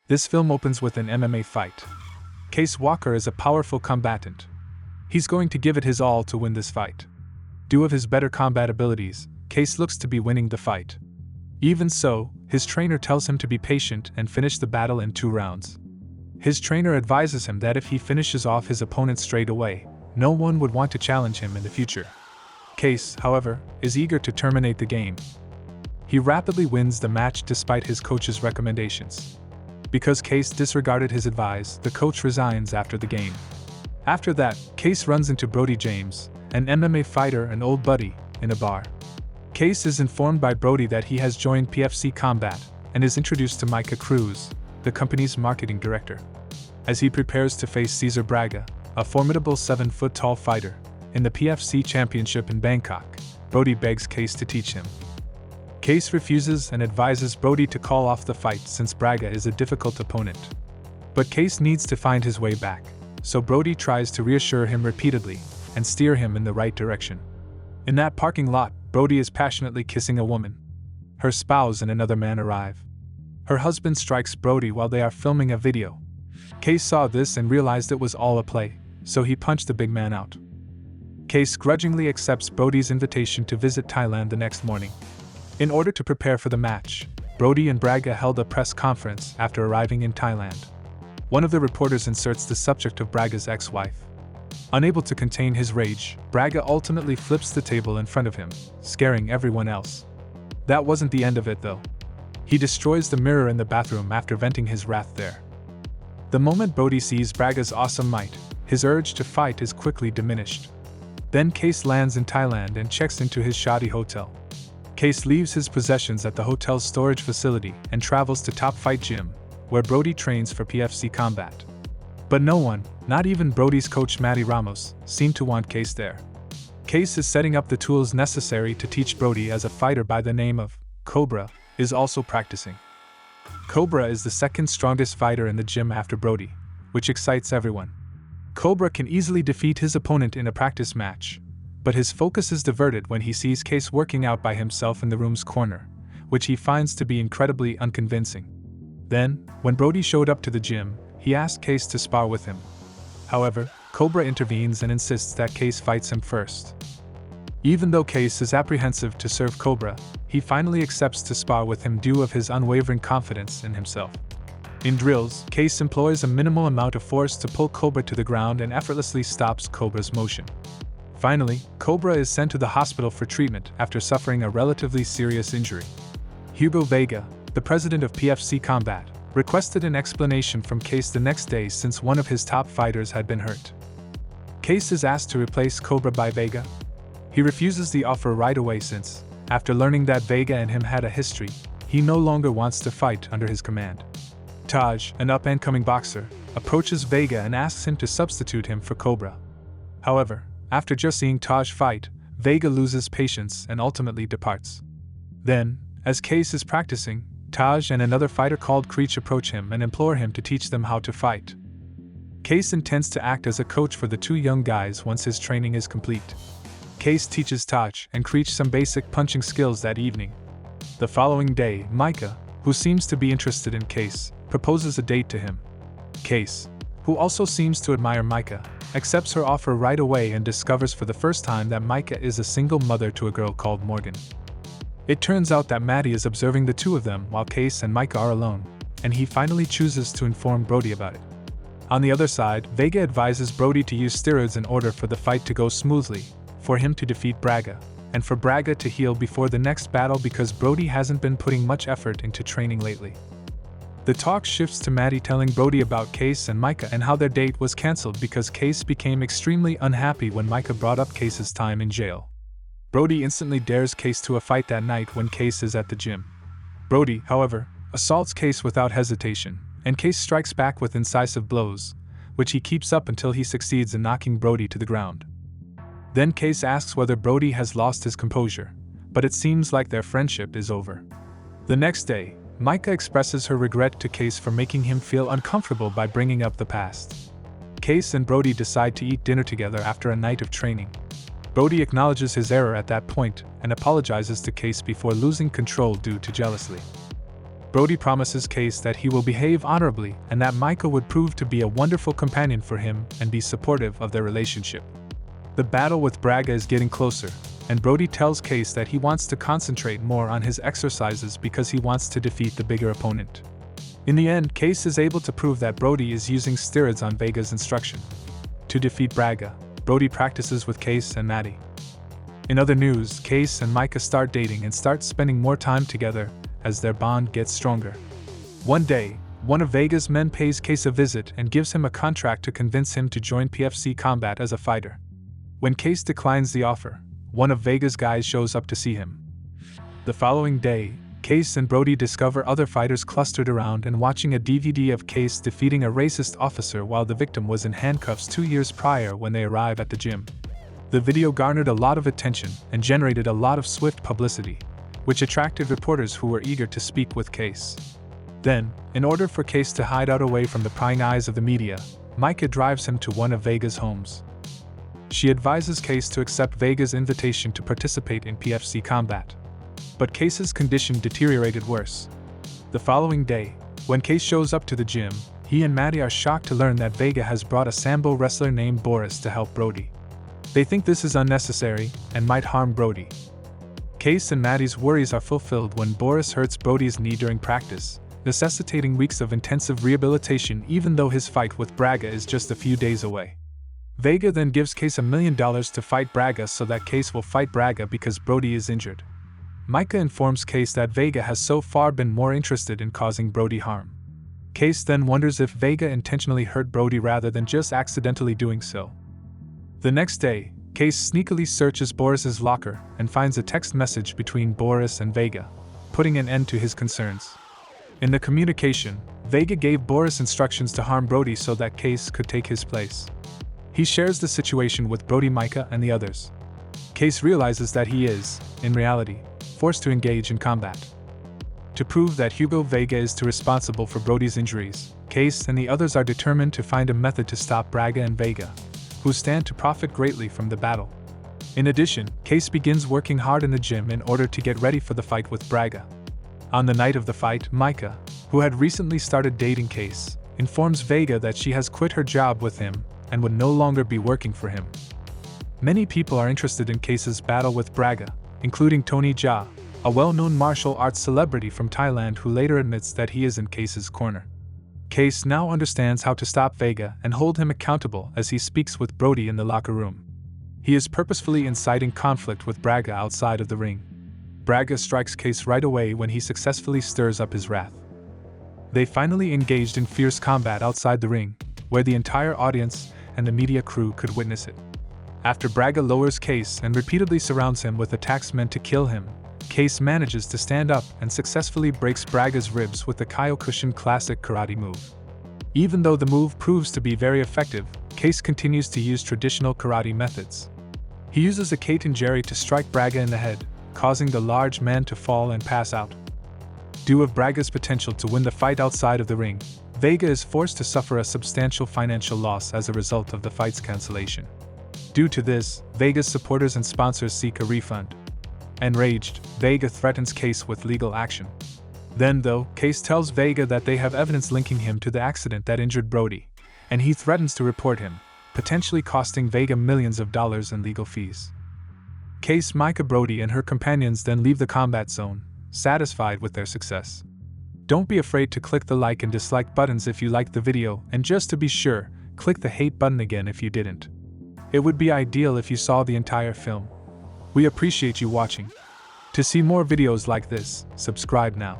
This film opens with an MMA fight. Case Walker is a powerful combatant. He's going to give it his all to win this fight. Due of his better combat abilities, Case looks to be winning the fight. Even so, his trainer tells him to be patient and finish the battle in 2 rounds. His trainer advises him that if he finishes off his opponent straight away, no one would want to challenge him in the future. Case, however, is eager to terminate the game. He rapidly wins the match despite his coach's recommendations. Because Case disregarded his advice, the coach resigns after the game. After that, Case runs into Brody James, an MMA fighter and old buddy, in a bar. Case is informed by Brody that he has joined PFC Combat and is introduced to Micah Cruz, the company's marketing director. As he prepares to face Cesar Braga, a formidable 7-foot-tall fighter, in the PFC Championship in Bangkok, Brody begs Case to teach him. Case refuses and advises Brody to call off the fight since Braga is a difficult opponent. But Case needs to find his way back, so Brody tries to reassure him repeatedly and steer him in the right direction. In that parking lot, Brody is passionately kissing a woman. Her spouse and another man arrive. Her husband strikes Brody while they are filming a video. Case saw this and realized it was all a play, so he punched the big man out. Case grudgingly accepts Brody's invitation to visit Thailand the next morning. In order to prepare for the match, Brody and Braga held a press conference after arriving in Thailand. One of the reporters inserts the subject of Braga's ex-wife. Unable to contain his rage, Braga ultimately flips the table in front of him, scaring everyone else. That wasn't the end of it though. He destroys the mirror in the bathroom after venting his wrath there. The moment Brody sees Braga's awesome might, his urge to fight is quickly diminished. Then Case lands in Thailand and checks into his shoddy hotel. Case leaves his possessions at the hotel's storage facility and travels to Top Fight Gym, where Brody trains for PFC Combat. But no one, not even Brody's coach Matty Ramos, seemed to want Case there. Case is setting up the tools necessary to teach Brody as a fighter by the name of Cobra is also practicing. Cobra is the second strongest fighter in the gym after Brody, which excites everyone. Cobra can easily defeat his opponent in a practice match, but his focus is diverted when he sees Case working out by himself in the room's corner, which he finds to be incredibly unconvincing. Then, when Brody showed up to the gym, he asked Case to spar with him. However, Cobra intervenes and insists that Case fights him first. Even though Case is apprehensive to serve Cobra, he finally accepts to spar with him due of his unwavering confidence in himself. In drills, Case employs a minimal amount of force to pull Cobra to the ground and effortlessly stops Cobra's motion. Finally, Cobra is sent to the hospital for treatment after suffering a relatively serious injury. Hugo Vega, the president of PFC Combat, requested an explanation from Case the next day since one of his top fighters had been hurt. Case is asked to replace Cobra by Vega. He refuses the offer right away since, after learning that Vega and him had a history, he no longer wants to fight under his command. Taj, an up-and-coming boxer, approaches Vega and asks him to substitute him for Cobra. However, after just seeing Taj fight, Vega loses patience and ultimately departs. Then, as Case is practicing, Taj and another fighter called Creech approach him and implore him to teach them how to fight. Case intends to act as a coach for the 2 young guys once his training is complete. Case teaches Taj and Creech some basic punching skills that evening. The following day, Micah, who seems to be interested in Case, proposes a date to him. Case, who also seems to admire Micah, accepts her offer right away and discovers for the first time that Micah is a single mother to a girl called Morgan. It turns out that Maddie is observing the 2 of them while Case and Micah are alone, and he finally chooses to inform Brody about it. On the other side, Vega advises Brody to use steroids in order for the fight to go smoothly, for him to defeat Braga, and for Braga to heal before the next battle because Brody hasn't been putting much effort into training lately. The talk shifts to Maddie telling Brody about Case and Micah and how their date was cancelled because Case became extremely unhappy when Micah brought up Case's time in jail. Brody instantly dares Case to a fight that night when Case is at the gym. Brody, however, assaults Case without hesitation, and Case strikes back with incisive blows, which he keeps up until he succeeds in knocking Brody to the ground. Then Case asks whether Brody has lost his composure, but it seems like their friendship is over. The next day, Micah expresses her regret to Case for making him feel uncomfortable by bringing up the past. Case and Brody decide to eat dinner together after a night of training. Brody acknowledges his error at that point and apologizes to Case before losing control due to jealousy. Brody promises Case that he will behave honorably and that Micah would prove to be a wonderful companion for him and be supportive of their relationship. The battle with Braga is getting closer, and Brody tells Case that he wants to concentrate more on his exercises because he wants to defeat the bigger opponent. In the end, Case is able to prove that Brody is using steroids on Vega's instruction. To defeat Braga, Brody practices with Case and Maddie. In other news, Case and Micah start dating and start spending more time together as their bond gets stronger. One day, one of Vega's men pays Case a visit and gives him a contract to convince him to join PFC Combat as a fighter. When Case declines the offer, one of Vega's guys shows up to see him. The following day, Case and Brody discover other fighters clustered around and watching a DVD of Case defeating a racist officer while the victim was in handcuffs 2 years prior when they arrive at the gym. The video garnered a lot of attention and generated a lot of swift publicity, which attracted reporters who were eager to speak with Case. Then, in order for Case to hide out away from the prying eyes of the media, Micah drives him to one of Vega's homes. She advises Case to accept Vega's invitation to participate in PFC Combat. But Case's condition deteriorated worse. The following day, when Case shows up to the gym, he and Maddie are shocked to learn that Vega has brought a Sambo wrestler named Boris to help Brody. They think this is unnecessary and might harm Brody. Case and Maddie's worries are fulfilled when Boris hurts Brody's knee during practice, necessitating weeks of intensive rehabilitation even though his fight with Braga is just a few days away. Vega then gives Case $1 million to fight Braga so that Case will fight Braga because Brody is injured. Micah informs Case that Vega has so far been more interested in causing Brody harm. Case then wonders if Vega intentionally hurt Brody rather than just accidentally doing so. The next day, Case sneakily searches Boris's locker and finds a text message between Boris and Vega, putting an end to his concerns. In the communication, Vega gave Boris instructions to harm Brody so that Case could take his place. He shares the situation with Brody, Micah, and the others. Case realizes that he is, in reality, forced to engage in combat. To prove that Hugo Vega is too responsible for Brody's injuries, Case and the others are determined to find a method to stop Braga and Vega, who stand to profit greatly from the battle. In addition, Case begins working hard in the gym in order to get ready for the fight with Braga. On the night of the fight, Micah, who had recently started dating Case, informs Vega that she has quit her job with him and would no longer be working for him. Many people are interested in Case's battle with Braga, including Tony Jaa, a well-known martial arts celebrity from Thailand who later admits that he is in Case's corner. Case now understands how to stop Vega and hold him accountable as he speaks with Brody in the locker room. He is purposefully inciting conflict with Braga outside of the ring. Braga strikes Case right away when he successfully stirs up his wrath. They finally engaged in fierce combat outside the ring, where the entire audience and the media crew could witness it. After Braga lowers Case and repeatedly surrounds him with attacks meant to kill him, Case manages to stand up and successfully breaks Braga's ribs with the Kyokushin classic karate move. Even though the move proves to be very effective, Case continues to use traditional karate methods. He uses a Kaiten-Jari to strike Braga in the head, causing the large man to fall and pass out. Due to Braga's potential to win the fight outside of the ring, Vega is forced to suffer a substantial financial loss as a result of the fight's cancellation. Due to this, Vega's supporters and sponsors seek a refund. Enraged, Vega threatens Case with legal action. Then, though, Case tells Vega that they have evidence linking him to the accident that injured Brody, and he threatens to report him, potentially costing Vega millions of dollars in legal fees. Case, Micah, Brody, and her companions then leave the combat zone, satisfied with their success. Don't be afraid to click the like and dislike buttons if you liked the video, and just to be sure, click the hate button again if you didn't. It would be ideal if you saw the entire film. We appreciate you watching. To see more videos like this, subscribe now.